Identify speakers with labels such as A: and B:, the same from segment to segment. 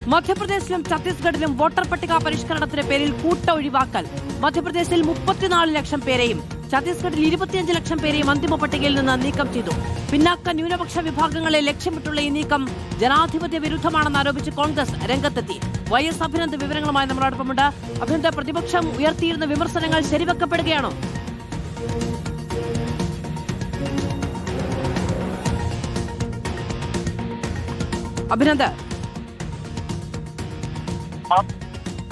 A: മധ്യപ്രദേശിലും ഛത്തീസ്ഗഡിലും വോട്ടർ പട്ടിക പരിഷ്കരണത്തിന്റെ പേരിൽ കൂട്ട ഒഴിവാക്കൽ. മധ്യപ്രദേശിൽ 34 ലക്ഷം പേരെയും ഛത്തീസ്ഗഡിൽ 25 ലക്ഷം പേരെയും അന്തിമ പട്ടികയിൽ നിന്ന് നീക്കം ചെയ്തു. പിന്നാക്ക ന്യൂനപക്ഷ വിഭാഗങ്ങളെ ലക്ഷ്യമിട്ടുള്ള ഈ നീക്കം ജനാധിപത്യ വിരുദ്ധമാണെന്ന് ആരോപിച്ച് കോൺഗ്രസ് രംഗത്തെത്തി. YS അഭിനന്ദ് വിവരങ്ങളുമായി നമ്മളോടൊപ്പമുണ്ട്. അഭിനന്ദ്, പ്രതിപക്ഷം ഉയർത്തിയിരുന്ന വിമർശനങ്ങൾ ശരിവെക്കപ്പെടുകയാണോ? അഭിനന്ദ്,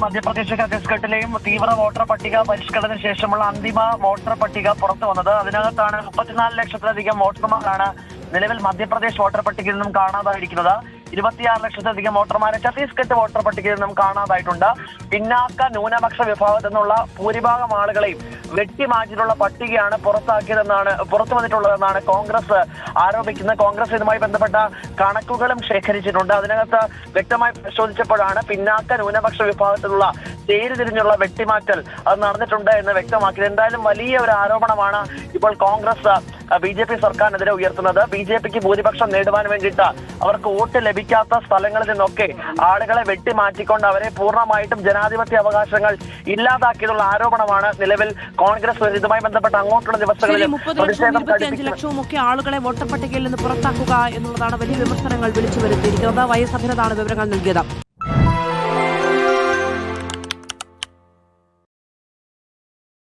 B: മധ്യപ്രദേശ് ഛത്തീസ്ഗഡിലെയും തീവ്ര വോട്ടർ പട്ടിക പരിഷ്കരണത്തിന് ശേഷമുള്ള അന്തിമ വോട്ടർ പട്ടിക പുറത്തു വന്നത്. അതിനകത്താണ് 34 ലക്ഷത്തിലധികം വോട്ടർമാരാണ് നിലവിൽ മധ്യപ്രദേശ് വോട്ടർ പട്ടികയിൽ നിന്നും കാണാതായിരിക്കുന്നത്. 26 ലക്ഷത്തിലധികം വോട്ടർമാരെ ഛത്തീസ്ഗഡ് വോട്ടർ പട്ടികയിൽ നിന്നും കാണാതായിട്ടുണ്ട്. പിന്നാക്ക ന്യൂനപക്ഷ വിഭാഗത്തിൽ നിന്നുള്ള ഭൂരിഭാഗം ആളുകളെയും വെട്ടിമാറ്റിയിട്ടുള്ള പട്ടികയാണ് പുറത്തു വന്നിട്ടുള്ളതെന്നാണ് കോൺഗ്രസ് ആരോപിക്കുന്നത്. കോൺഗ്രസ് ഇതുമായി ബന്ധപ്പെട്ട കണക്കുകളും ശേഖരിച്ചിട്ടുണ്ട്. അതിനകത്ത് വ്യക്തമായി പരിശോധിച്ചപ്പോഴാണ് പിന്നാക്ക ന്യൂനപക്ഷ വിഭാഗത്തിലുള്ള ചേരിതിരിഞ്ഞുള്ള വെട്ടിമാറ്റൽ അത് നടന്നിട്ടുണ്ട് എന്ന് വ്യക്തമാക്കിയത്. എന്തായാലും വലിയ ഒരു ആരോപണമാണ് ഇപ്പോൾ കോൺഗ്രസ് BJP സർക്കാരിനെതിരെ ഉയർത്തുന്നത്. BJPക്ക് ഭൂരിപക്ഷം നേടുവാൻ വേണ്ടിയിട്ട് അവർക്ക് വോട്ട് ലഭിക്കാത്ത സ്ഥലങ്ങളിൽ നിന്നൊക്കെ ആളുകളെ വെട്ടിമാറ്റിക്കൊണ്ട് അവരെ പൂർണ്ണമായിട്ടും ജനാധിപത്യ അവകാശങ്ങൾ ഇല്ലാതാക്കിയതുള്ള ആരോപണമാണ് നിലവിൽ കോൺഗ്രസ് ഇതുമായി ബന്ധപ്പെട്ട അങ്ങോട്ടുള്ള ദിവസങ്ങളിൽ
A: 25 ലക്ഷവും ഒക്കെ ആളുകളെ വോട്ടർ പട്ടികയിൽ നിന്ന് പുറത്താക്കുക എന്നുള്ളതാണ് വലിയ വിമർശനങ്ങൾ വിളിച്ചു വരുത്തിയിരിക്കുന്നത്. YS അഭിനന്ദാണ് വിവരങ്ങൾ നൽകിയത്.